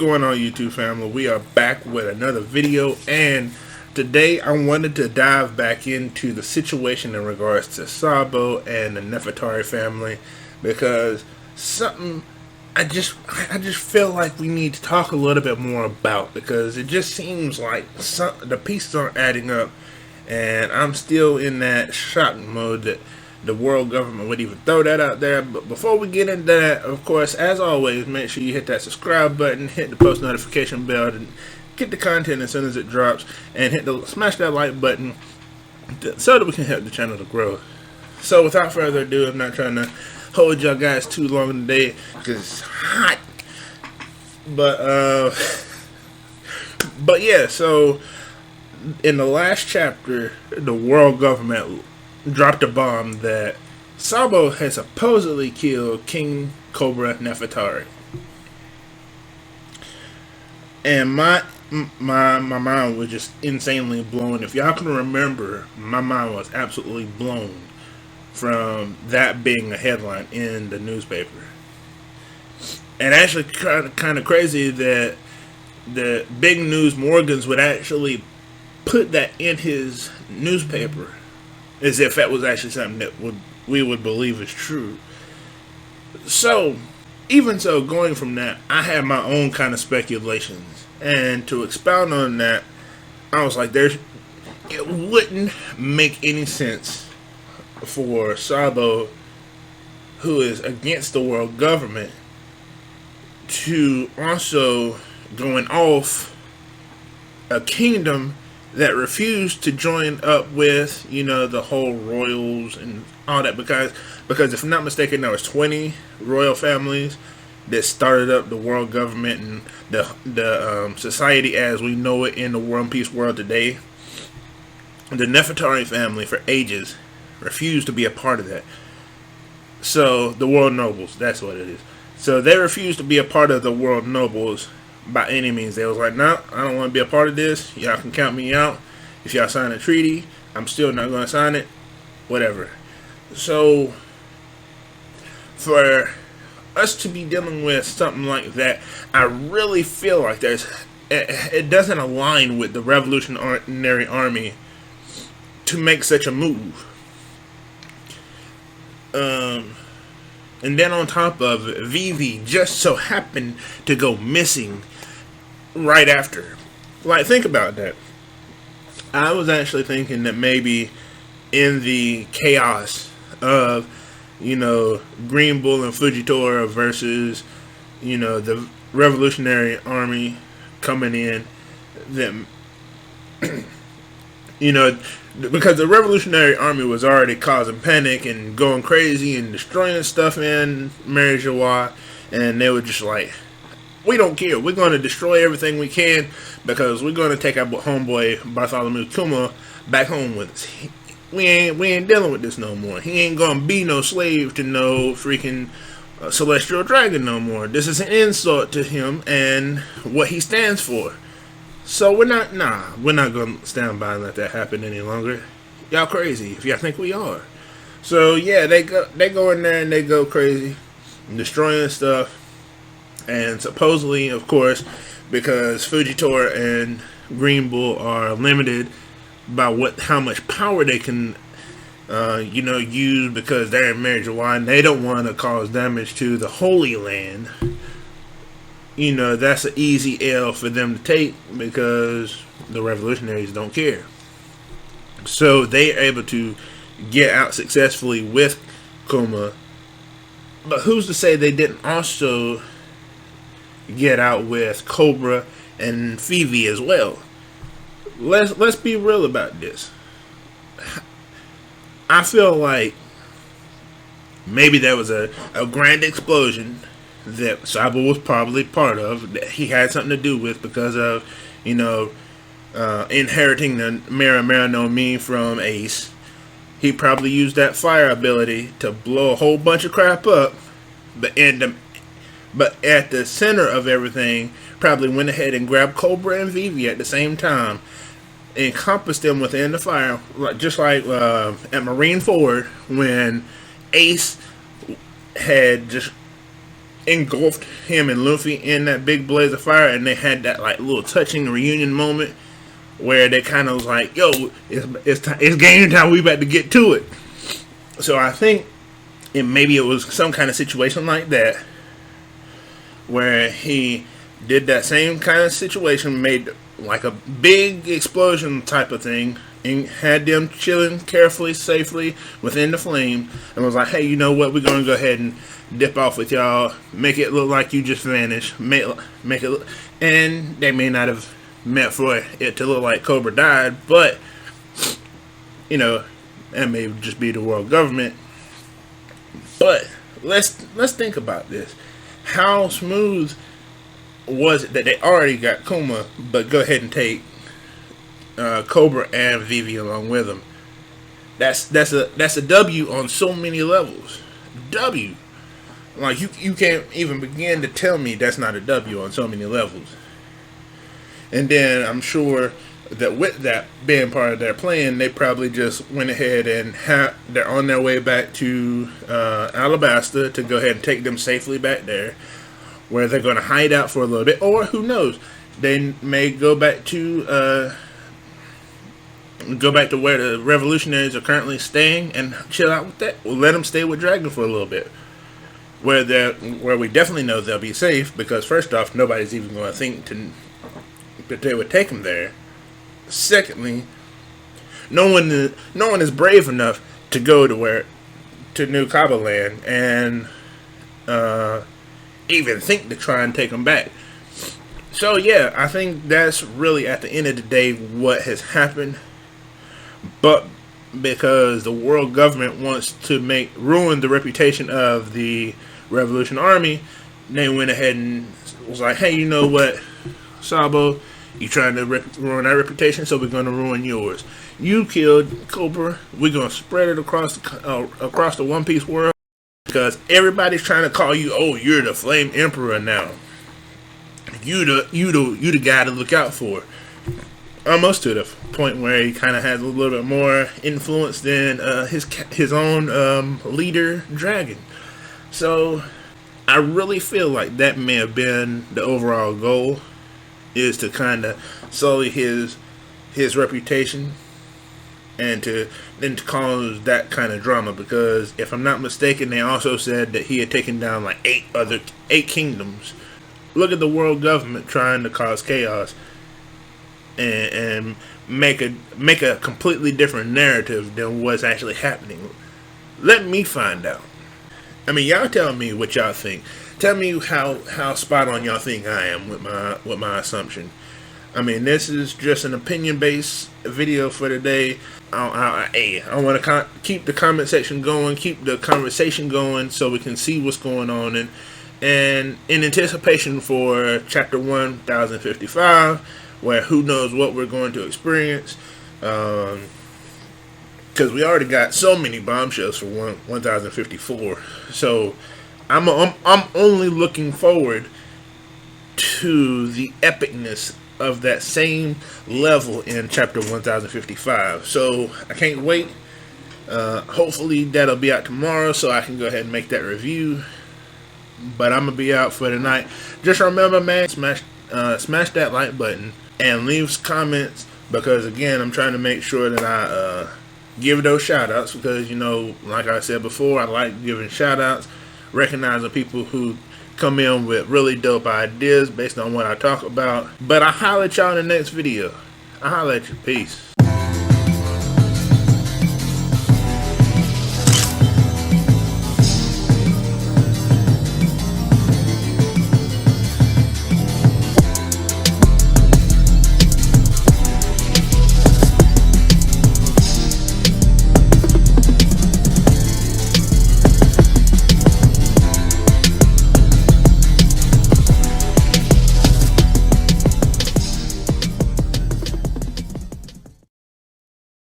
Going on, YouTube family? We are back with another video, and today I wanted to dive back into the situation in regards to Sabo and the Nefertari family, because something I just feel like we need to talk a little bit more about, because it just seems like the pieces aren't adding up, and I'm still in that shock mode that the world government would even throw that out there. But before we get into that, of course, as always, make sure you hit that subscribe button, hit the post notification bell, and get the content as soon as it drops, and smash that like button so that we can help the channel to grow. So without further ado, I'm not trying to hold y'all guys too long today because it's hot. But yeah, so in the last chapter, the world government dropped a bomb that Sabo has supposedly killed King Cobra Nefertari, and my mind was just insanely blown. If y'all can remember, my mind was absolutely blown from that being a headline in the newspaper. And actually, kind of crazy that the big news Morgans would actually put that in his newspaper, as if that was actually something that we would believe is true. So, even so, going from that, I had my own kind of speculations, and to expound on that, I was like, it wouldn't make any sense for Sabo, who is against the world government, to also going off a kingdom that refused to join up with, the whole royals and all that, because if I'm not mistaken, there was 20 royal families that started up the world government and the society as we know it in the One Piece world today. The Nefertari family for ages refused to be a part of that. So the world nobles, that's what it is. So they refused to be a part of the world nobles by any means. They was like, no, I don't want to be a part of this. Y'all can count me out. If y'all sign a treaty, I'm still not going to sign it. Whatever. So for us to be dealing with something like that, I really feel like it doesn't align with the Revolutionary Army to make such a move. And then on top of it, Vivi just so happened to go missing right after. Like, think about that. I was actually thinking that maybe in the chaos of, Green Bull and Fujitora versus, the Revolutionary Army coming in, that, because the Revolutionary Army was already causing panic and going crazy and destroying stuff in Mary Joie, and they were just like, we don't care. We're going to destroy everything we can because we're going to take our homeboy Bartholomew Kuma back home with us. We ain't dealing with this no more. He ain't going to be no slave to no freaking celestial dragon no more. This is an insult to him and what he stands for. So we're not going to stand by and let that happen any longer. Y'all crazy if y'all think we are. So yeah, they go in there and they go crazy, destroying stuff. And supposedly, of course, because Fujitora and Green Bull are limited by how much power they can, use, because they're in Mary Joie and they don't want to cause damage to the Holy Land. That's an easy L for them to take because the revolutionaries don't care. So they are able to get out successfully with Kuma. But who's to say they didn't also get out with Cobra and Phoebe as well? Let's be real about this. I feel like maybe there was a grand explosion that Sabo was probably part of, that he had something to do with because of, inheriting the Mera no Mi from Ace. He probably used that fire ability to blow a whole bunch of crap up, but at the center of everything, probably went ahead and grabbed Cobra and Vivi at the same time, encompassed them within the fire, just like at Marine Marineford when Ace had just engulfed him and Luffy in that big blaze of fire, and they had that like little touching reunion moment where they kind of was like, "Yo, it's game time. We about to get to it." So I think maybe it was some kind of situation like that where he did that same kind of situation, made like a big explosion type of thing, and had them chilling carefully, safely within the flame, and was like, "Hey, you know what? We're gonna go ahead and dip off with y'all. Make it look like you just vanished. Make it look." And they may not have meant for it to look like Cobra died, but you know, that may just be the world government. But let's think about this. How smooth was it that they already got Kuma, but go ahead and take Cobra and Vivi along with them? That's a W on so many levels. W. Like you can't even begin to tell me that's not a W on so many levels. And then I'm sure that with that being part of their plan, they probably just went ahead and they're on their way back to Alabasta to go ahead and take them safely back there, where they're going to hide out for a little bit, or who knows, they may go back to where the revolutionaries are currently staying and chill out with that. We'll let them stay with Dragon for a little bit, where we definitely know they'll be safe, because first off, nobody's even going to think that they would take them there. Secondly, no one is brave enough to go to New Cabo Land and even think to try and take them back. So yeah, I think that's really at the end of the day what has happened. But because the world government wants to ruin the reputation of the Revolution Army, they went ahead and was like, "Hey, you know what, Sabo? You trying to ruin our reputation, so we're going to ruin yours. You killed Cobra. We're going to spread it across the One Piece world, because everybody's trying to call you, oh, you're the Flame Emperor now. You the guy to look out for." Almost to the point where he kind of has a little bit more influence than his own leader, Dragon. So I really feel like that may have been the overall goal, is to kind of sully his reputation and to cause that kind of drama. Because if I'm not mistaken, they also said that he had taken down like 8 kingdoms. Look at the world government trying to cause chaos and make a completely different narrative than what's actually happening. Let me find out. I mean, y'all tell me what y'all think. Tell me how spot on y'all think I am with my assumption. I mean, this is just an opinion-based video for today. I want to keep the comment section going, keep the conversation going, so we can see what's going on, and in anticipation for chapter 1055, where who knows what we're going to experience, because we already got so many bombshells for 1054. So I'm only looking forward to the epicness of that same level in chapter 1055. So I can't wait. Hopefully that'll be out tomorrow, so I can go ahead and make that review. But I'm gonna be out for tonight. Just remember, man, smash that like button and leave comments, because again, I'm trying to make sure that I give those shout outs, because, you know, like I said before, I like giving shout outs, recognizing people who come in with really dope ideas based on what I talk about. But I'll holler at y'all in the next video. I'll holler at you. Peace.